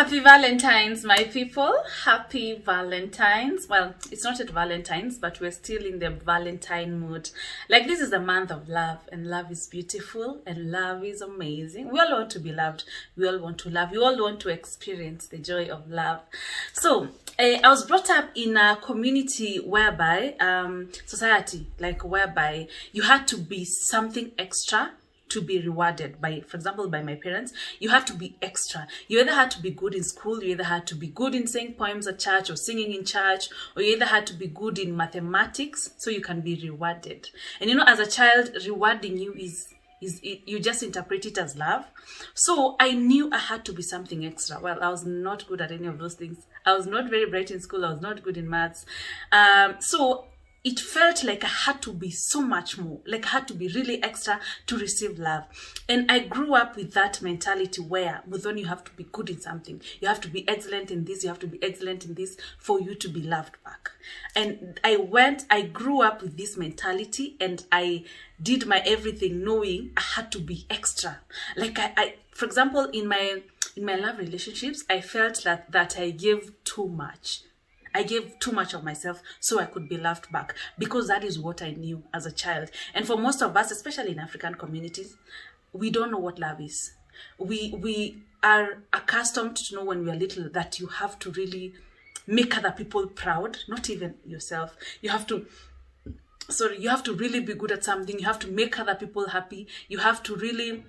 Happy Valentine's, my people. Happy Valentine's. Well, it's not at Valentine's, but we're still in the Valentine mood. Like, this is the month of love, and love is beautiful, and love is amazing. We all want to be loved. We all want to love. We all want to experience the joy of love. So, I was brought up in a community whereby, society, like whereby you had to be something extra to be rewarded by, for example, by my parents. You had to be extra. You either had to be good in school, you either had to be good in saying poems at church or singing in church, or you either had to be good in mathematics so you can be rewarded. And you know, as a child, rewarding you you just interpret it as love. So I knew I had to be something extra. Well, I was not good at any of those things. I was not very bright in school. I was not good in maths. So it felt like I had to be so much more, like I had to be really extra to receive love. And I grew up with that mentality where, Muthoni, you have to be good in something. You have to be excellent in this. You have to be excellent in this for you to be loved back. And I grew up with this mentality, and I did my everything knowing I had to be extra. Like I for example, in my love relationships, I felt that I gave too much. I gave too much of myself so I could be loved back, because that is what I knew as a child. And for most of us, especially in African communities, we don't know what love is. We are accustomed to know when we are little that you have to really make other people proud, not even yourself. You have to really be good at something. You have to make other people happy. You have to really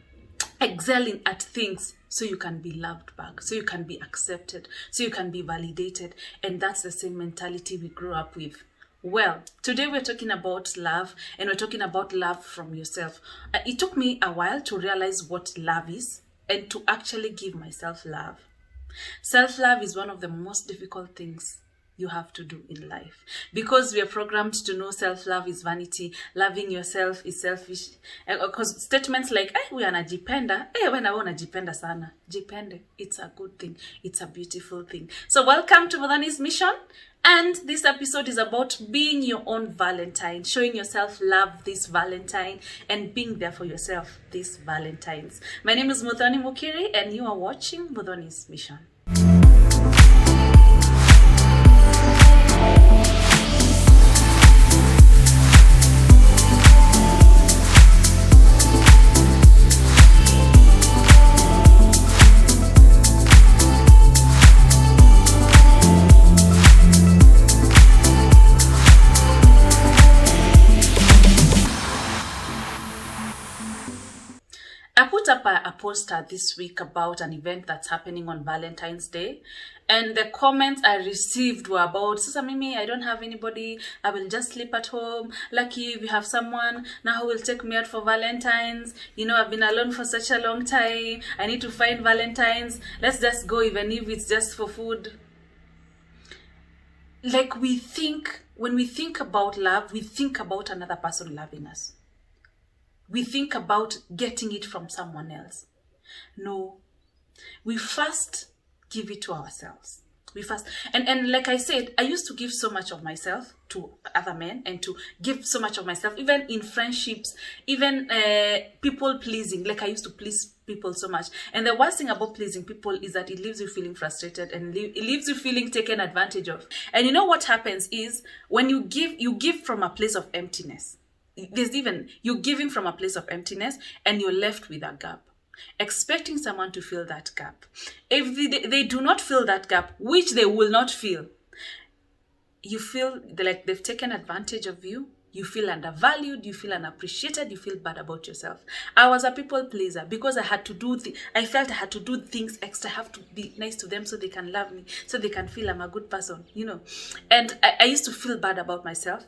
excel at things so you can be loved back, so you can be accepted, so you can be validated. And that's the same mentality we grew up with. Well, today we're talking about love, and we're talking about love from yourself. It took me a while to realize what love is and to actually give myself love. Self-love is one of the most difficult things you have to do in life, because we are programmed to know self-love is vanity, loving yourself is selfish. Because statements like, we anajipenda, when I wanajipenda sana, jipende, it's a good thing, it's a beautiful thing. So welcome to Muthoni's mission, and this episode is about being your own Valentine, showing yourself love this Valentine, and being there for yourself this Valentine's. My name is Muthoni Mukiri, and you are watching Muthoni's mission. I put up a poster this week about an event that's happening on Valentine's Day, and the comments I received were about, Sasa Mimi, I don't have anybody, I will just sleep at home. Lucky we have someone now who will take me out for Valentine's. You know, I've been alone for such a long time. I need to find Valentine's. Let's just go, even if it's just for food. Like, when we think about love, we think about another person loving us. We think about getting it from someone else. No, we first give it to ourselves. And like I said, I used to give so much of myself to other men, and to give so much of myself, even in friendships, even people pleasing. Like, I used to please people so much. And the worst thing about pleasing people is that it leaves you feeling frustrated, and it leaves you feeling taken advantage of. And you know what happens is, when you give from a place of emptiness. You're giving from a place of emptiness, and you're left with a gap, expecting someone to fill that gap. If they do not fill that gap, which they will not fill, you feel like they've taken advantage of you. You feel undervalued, you feel unappreciated, you feel bad about yourself. I was a people pleaser because I felt I had to do things extra. I have to be nice to them so they can love me, so they can feel I'm a good person, you know. And I used to feel bad about myself.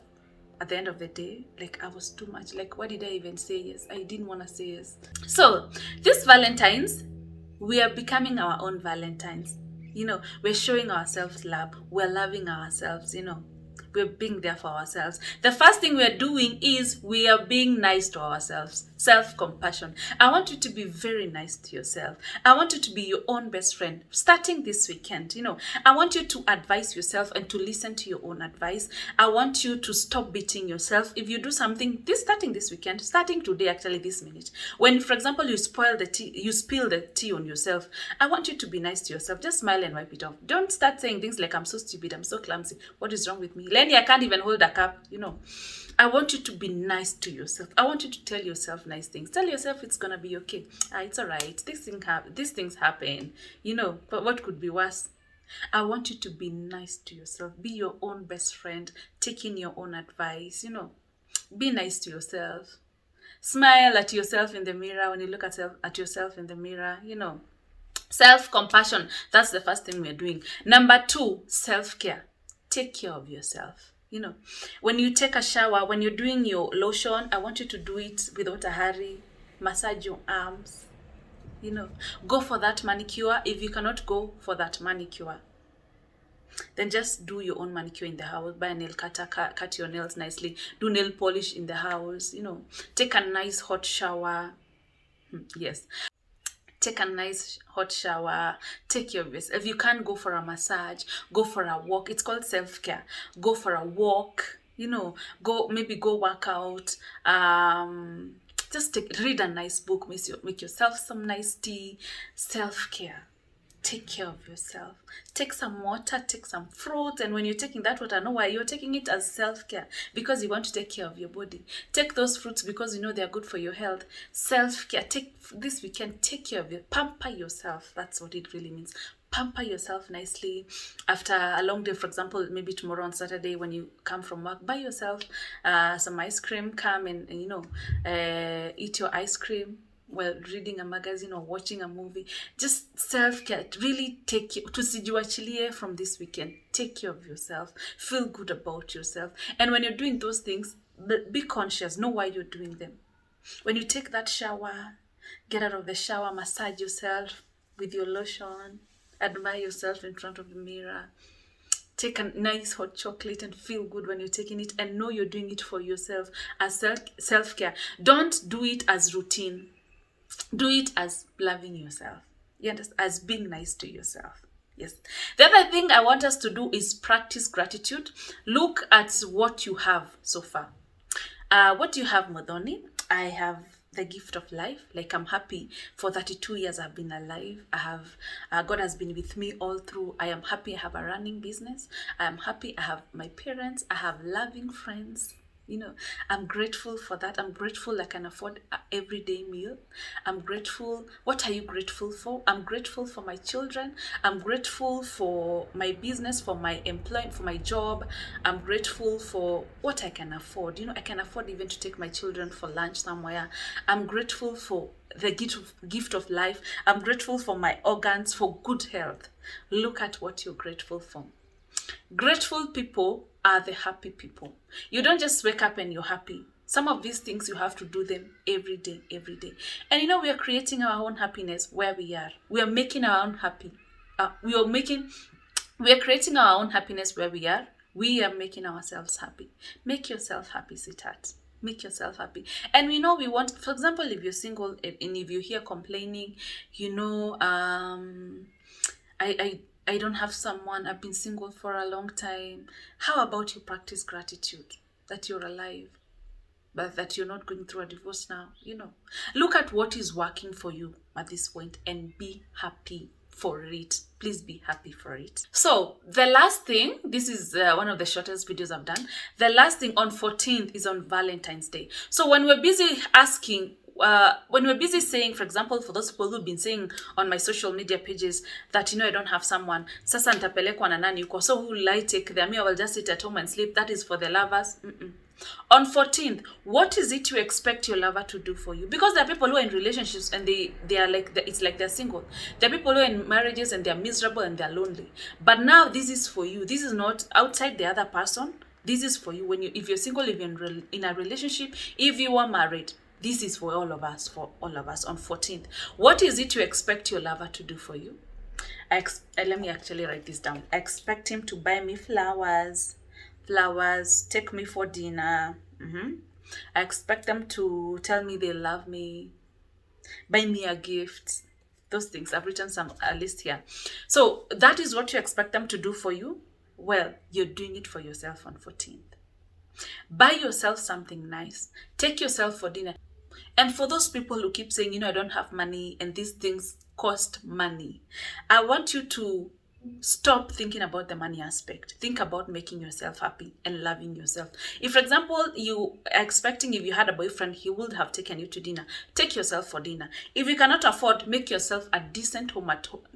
At the end of the day, like, I was too much. Like, why did I even say yes? I didn't want to say yes. So this Valentine's, we are becoming our own Valentines. You know, we're showing ourselves love. We're loving ourselves, you know. We're being there for ourselves. The first thing we're doing is we are being nice to ourselves. Self-compassion. I want you to be very nice to yourself. I want you to be your own best friend. Starting this weekend, I want you to advise yourself and to listen to your own advice. I want you to stop beating yourself. If you do something, starting this weekend, starting today, actually this minute, when, for example, you spill the tea on yourself, I want you to be nice to yourself. Just smile and wipe it off. Don't start saying things like, I'm so stupid, I'm so clumsy, what is wrong with me? Lenny, I can't even hold a cup, I want you to be nice to yourself. I want you to tell yourself nice things. Tell yourself it's gonna be okay. It's all right. These things happen. But what could be worse? I want you to be nice to yourself. Be your own best friend. Take in your own advice. Be nice to yourself. Smile at yourself in the mirror when you look at yourself in the mirror. Self-compassion. That's the first thing we're doing. Number 2, self-care. Take care of yourself. When you take a shower, when you're doing your lotion, I want you to do it without a hurry. Massage your arms. Go for that manicure. If you cannot go for that manicure, then just do your own manicure in the house. Buy a nail cutter, cut your nails nicely. Do nail polish in the house. Take a nice hot shower. Yes. Take a nice hot shower. Take care of yourself. If you can't go for a massage, go for a walk. It's called self-care. Go for a walk. Go work out. Just read a nice book. Make yourself some nice tea. Self-care. Take care of yourself. Take some water, take some fruit, and when you're taking that water, know why you're taking it as self-care, because you want to take care of your body. Take those fruits because they're good for your health. Self-care. This weekend, take care of you. Pamper yourself. That's what it really means. Pamper yourself nicely. After a long day, for example, maybe tomorrow on Saturday when you come from work, buy yourself some ice cream. Come and eat your ice cream while reading a magazine or watching a movie. Just self-care. Really take care. Tusijiwachilie from this weekend. Take care of yourself. Feel good about yourself. And when you're doing those things, be conscious. Know why you're doing them. When you take that shower, get out of the shower, massage yourself with your lotion. Admire yourself in front of the mirror. Take a nice hot chocolate and feel good when you're taking it, and know you're doing it for yourself as self-care. Don't do it as routine. Do it as loving yourself. You understand? As being nice to yourself. Yes. The other thing I want us to do is practice gratitude. Look at what you have so far. What do you have, Muthoni? I have the gift of life. Like, I'm happy for 32 years I've been alive. God has been with me all through. I am happy I have a running business. I am happy I have my parents. I have loving friends. I'm grateful for that. I'm grateful I can afford an everyday meal. I'm grateful. What are you grateful for? I'm grateful for my children. I'm grateful for my business, for my employment, for my job. I'm grateful for what I can afford. I can afford even to take my children for lunch somewhere. I'm grateful for the gift of life. I'm grateful for my organs, for good health. Look at what you're grateful for. Grateful people are the happy people. You don't just wake up and you're happy. Some of these things you have to do them every day. And we are creating our own happiness where we are. We are making our own happy. We are creating our own happiness where we are. We are making ourselves happy. Make yourself happy, sweetheart. Make yourself happy. And we want, for example, if you're single and if you're here complaining, I don't have someone, I've been single for a long time. How about you practice gratitude that you're alive, but that you're not going through a divorce now? Look at what is working for you at this point and be happy for it. Please be happy for it. So the last thing, this is one of the shortest videos I've done. The last thing on 14th is on Valentine's Day. So when we're busy saying, for example, for those people who've been saying on my social media pages that, I don't have someone, sasa nitapelekwa na nani yuko, so who will I take there? I will just sit at home and sleep. That is for the lovers. On 14th, what is it you expect your lover to do for you? Because there are people who are in relationships and they are like, it's like they're single. There are people who are in marriages and they're miserable and they're lonely. But now this is for you. This is not outside the other person. This is for you. If you're single, if you're in a relationship, if you are married, this is for all of us on 14th. What is it you expect your lover to do for you? Let me actually write this down. I expect him to buy me flowers flowers, take me for dinner. I expect them to tell me they love me, buy me a gift. Those things. I've written a list here. So that is what you expect them to do for you. Well, you're doing it for yourself on 14th. Buy yourself something nice. Take yourself for dinner. And for those people who keep saying, I don't have money and these things cost money, I want you to stop thinking about the money aspect. Think about making yourself happy and loving yourself. If, for example, you are expecting if you had a boyfriend, he would have taken you to dinner. Take yourself for dinner. If you cannot afford, make yourself a decent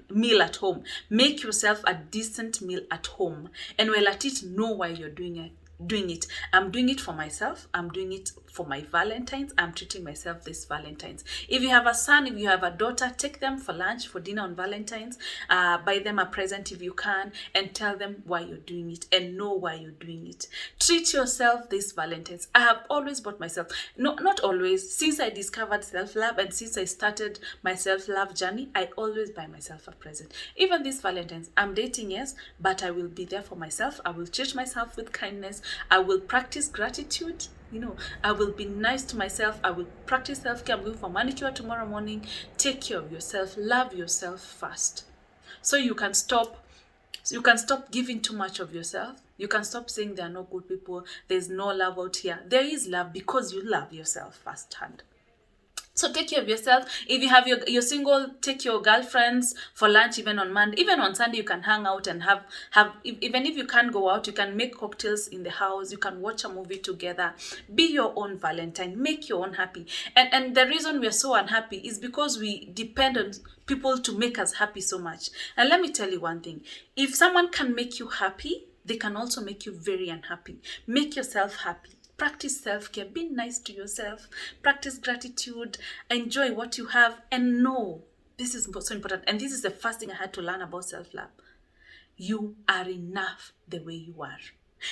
meal at home. Make yourself a decent meal at home. And while at it, know why you're doing it. I'm doing it for myself. I'm doing it for my Valentines. I'm treating myself this Valentines. If you have a son, if you have a daughter, take them for lunch, for dinner on Valentines. Buy them a present if you can, and tell them why you're doing it and know why you're doing it. Treat yourself this Valentines. I have always bought myself, no, not always, since I discovered self-love and since I started my self-love journey, I always buy myself a present. Even this Valentines, I'm dating, yes, but I will be there for myself. I will treat myself with kindness. I will practice gratitude. I will be nice to myself. I will practice self-care. I'm going for manicure tomorrow morning. Take care of yourself. Love yourself first. So you can stop giving too much of yourself. You can stop saying there are no good people. There's no love out here. There is love because you love yourself firsthand. So take care of yourself. If you have you're single, take your girlfriends for lunch, even on Monday. Even on Sunday, you can hang out and have even if you can't go out, you can make cocktails in the house. You can watch a movie together. Be your own Valentine. Make your own happy. And the reason we're so unhappy is because we depend on people to make us happy so much. And let me tell you one thing. If someone can make you happy, they can also make you very unhappy. Make yourself happy. Practice self-care. Be nice to yourself. Practice gratitude. Enjoy what you have. And know, this is so important. And this is the first thing I had to learn about self-love. You are enough the way you are.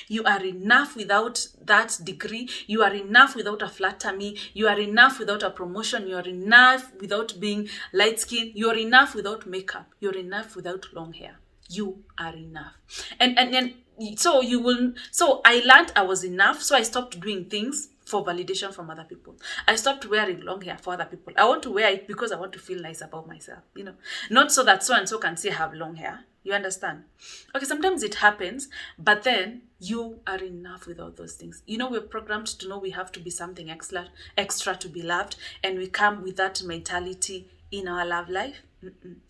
You are enough without that degree. You are enough without a flat tummy. You are enough without a promotion. You are enough without being light skinned. You are enough without makeup. You are enough without long hair. You are enough. And so I learned I was enough. So I stopped doing things for validation from other people. I stopped wearing long hair for other people. I want to wear it because I want to feel nice about myself, not so that so and so can say I have long hair. You understand? Okay, sometimes it happens, but then you are enough without those things. We're programmed to know we have to be something extra to be loved, and we come with that mentality in our love life.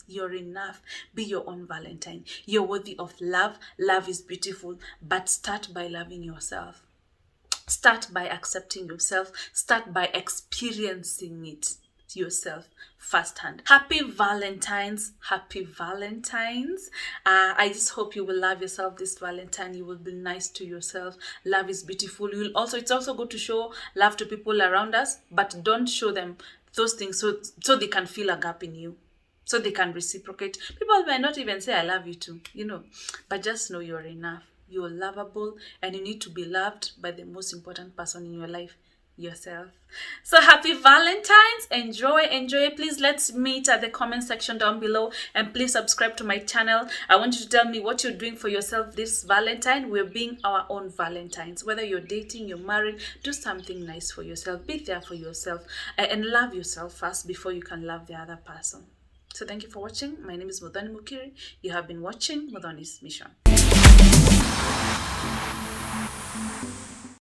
You're enough. Be your own Valentine. You're worthy of love. Love is beautiful, but start by loving yourself. Start by accepting yourself. Start by experiencing it yourself firsthand. Happy Valentines. Happy Valentines. I just hope you will love yourself this Valentine. You will be nice to yourself. Love is beautiful. It's also good to show love to people around us, but don't show them those things so they can feel a gap in you, so they can reciprocate. People may not even say I love you too, but just know you're enough. You're lovable, and you need to be loved by the most important person in your life, yourself. So happy Valentines. Enjoy. Please let's meet at the comment section down below, and please subscribe to my channel. I want you to tell me what you're doing for yourself this Valentine. We're being our own Valentines. Whether you're dating, you're married, do something nice for yourself. Be there for yourself, and love yourself first before you can love the other person. So thank you for watching. My name is Mukiri. You have been watching Muthoni's Mission.